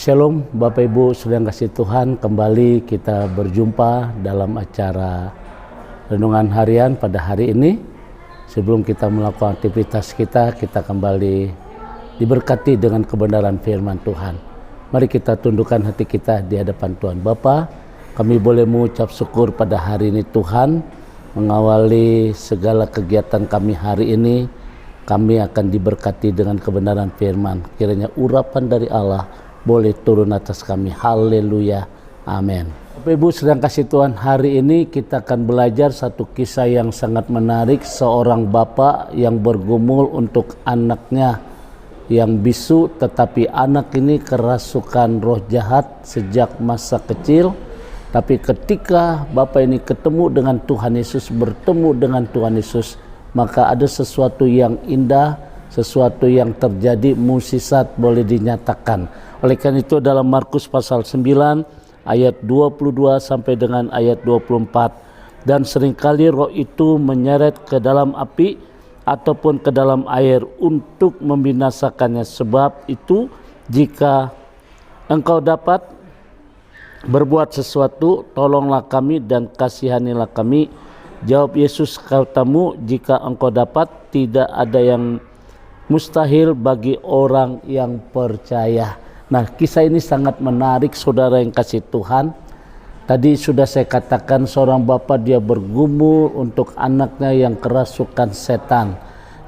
Shalom Bapak Ibu Saudara kasih Tuhan, kembali kita berjumpa dalam acara renungan harian pada hari ini. Sebelum kita melakukan aktivitas kita kembali diberkati dengan kebenaran firman Tuhan. Mari kita tundukkan hati kita di hadapan Tuhan. Bapa, kami boleh mengucap syukur pada hari ini Tuhan, mengawali segala kegiatan kami hari ini. Kami akan diberkati dengan kebenaran firman. Kiranya urapan dari Allah boleh turun atas kami. Haleluya. Amin. Bapak Ibu sedang kasih Tuhan, hari ini kita akan belajar satu kisah yang sangat menarik. Seorang bapak yang bergumul untuk anaknya yang bisu, tetapi anak ini kerasukan roh jahat sejak masa kecil. Tapi ketika bapak ini ketemu dengan Tuhan Yesus, bertemu dengan Tuhan Yesus, maka ada sesuatu yang indah, sesuatu yang terjadi, mukjizat boleh dinyatakan. Oleh karena itu dalam Markus pasal 9 ayat 22 sampai dengan ayat 24, dan seringkali roh itu menyeret ke dalam api ataupun ke dalam air untuk membinasakannya. Sebab itu jika engkau dapat berbuat sesuatu, tolonglah kami dan kasihanilah kami. Jawab Yesus katamu, jika engkau dapat, tidak ada yang mustahil bagi orang yang percaya. Nah, kisah ini sangat menarik saudara yang kasih Tuhan. Tadi sudah saya katakan seorang bapak dia bergumul untuk anaknya yang kerasukan setan.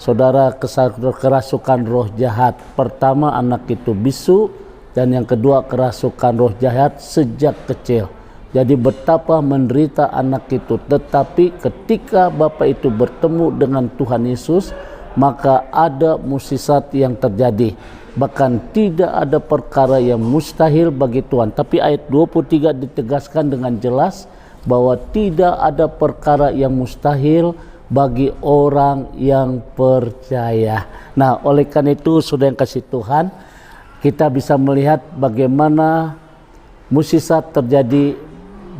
Saudara, kerasukan roh jahat. Pertama, anak itu bisu, dan yang kedua kerasukan roh jahat sejak kecil. Jadi betapa menderita anak itu. Tetapi ketika bapak itu bertemu dengan Tuhan Yesus, maka ada mukjizat yang terjadi. Bahkan tidak ada perkara yang mustahil bagi Tuhan. Tapi ayat 23 ditegaskan dengan jelas bahwa tidak ada perkara yang mustahil bagi orang yang percaya. Nah, oleh karena itu saudara yang kasih Tuhan, kita bisa melihat bagaimana mukjizat terjadi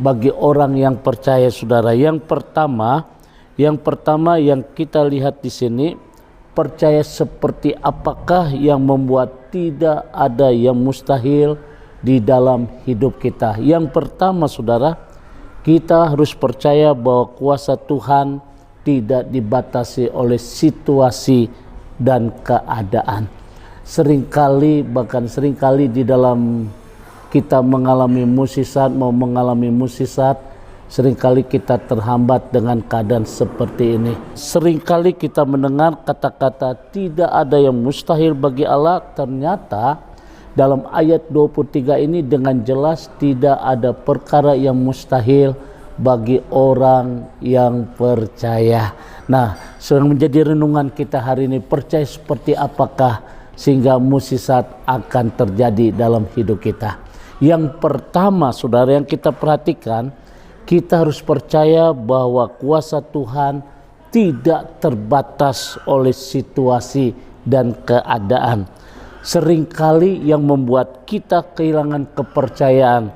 bagi orang yang percaya saudara. Yang pertama yang kita lihat di sini, percaya seperti apakah yang membuat tidak ada yang mustahil di dalam hidup kita. Yang pertama saudara, kita harus percaya bahwa kuasa Tuhan tidak dibatasi oleh situasi dan keadaan. Seringkali di dalam kita mengalami mukjizat, seringkali kita terhambat dengan keadaan seperti ini. Seringkali kita mendengar kata-kata tidak ada yang mustahil bagi Allah. Ternyata dalam ayat 23 ini dengan jelas tidak ada perkara yang mustahil bagi orang yang percaya. Nah, sedang menjadi renungan kita hari ini, percaya seperti apakah sehingga mukjizat akan terjadi dalam hidup kita. Yang pertama saudara yang kita perhatikan, kita harus percaya bahwa kuasa Tuhan tidak terbatas oleh situasi dan keadaan. Seringkali yang membuat kita kehilangan kepercayaan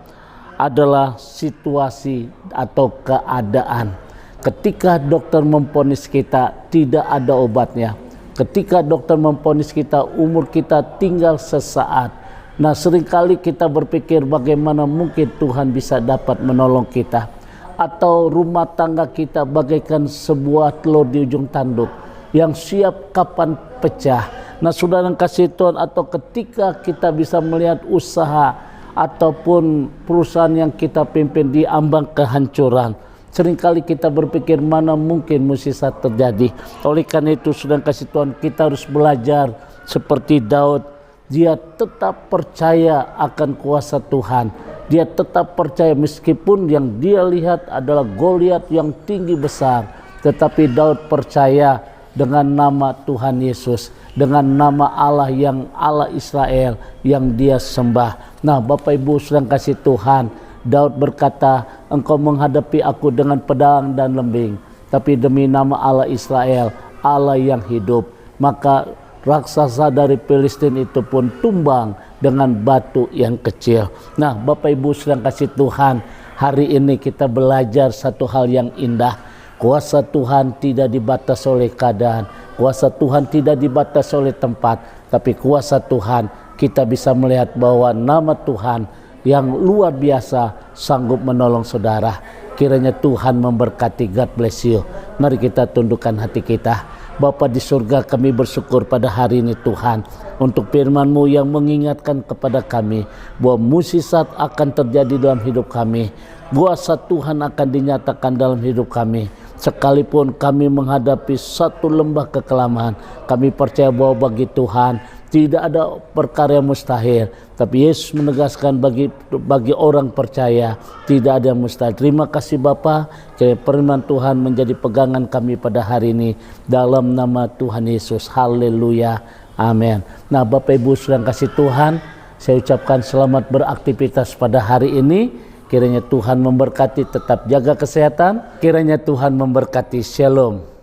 adalah situasi atau keadaan. Ketika dokter memvonis kita tidak ada obatnya, ketika dokter memvonis kita umur kita tinggal sesaat, nah seringkali kita berpikir bagaimana mungkin Tuhan bisa dapat menolong kita. Atau rumah tangga kita bagaikan sebuah telur di ujung tanduk yang siap kapan pecah. Nah saudara yang kasih Tuhan, atau ketika kita bisa melihat usaha ataupun perusahaan yang kita pimpin di ambang kehancuran, seringkali kita berpikir mana mungkin mukjizat terjadi. Oleh karena itu saudara yang kasih Tuhan, kita harus belajar seperti Daud. Dia tetap percaya akan kuasa Tuhan. Dia tetap percaya meskipun yang dia lihat adalah Goliat yang tinggi besar. Tetapi Daud percaya dengan nama Tuhan Yesus, dengan nama Allah yang Allah Israel yang dia sembah. Nah Bapak Ibu sedang kasih Tuhan, Daud berkata, engkau menghadapi aku dengan pedang dan lembing, tapi demi nama Allah Israel, Allah yang hidup, maka raksasa dari Filistin itu pun tumbang dengan batu yang kecil. Nah Bapak Ibu sedang kasih Tuhan, hari ini kita belajar satu hal yang indah. Kuasa Tuhan tidak dibatasi oleh keadaan, kuasa Tuhan tidak dibatasi oleh tempat, tapi kuasa Tuhan kita bisa melihat bahwa nama Tuhan yang luar biasa sanggup menolong saudara. Kiranya Tuhan memberkati. God bless you. Mari kita tundukkan hati kita. Bapa di surga, kami bersyukur pada hari ini Tuhan untuk firman-Mu yang mengingatkan kepada kami bahwa mukjizat akan terjadi dalam hidup kami. Kuasa Tuhan akan dinyatakan dalam hidup kami. Sekalipun kami menghadapi satu lembah kekelaman, kami percaya bahwa bagi Tuhan tidak ada perkara yang mustahil. Tapi Yesus menegaskan bagi orang percaya tidak ada yang mustahil. Terima kasih Bapa, kiranya firman Tuhan menjadi pegangan kami pada hari ini. Dalam nama Tuhan Yesus, haleluya, amin. Nah Bapak Ibu sedang kasih Tuhan, saya ucapkan selamat beraktivitas pada hari ini. Kiranya Tuhan memberkati, tetap jaga kesehatan. Kiranya Tuhan memberkati. Shalom.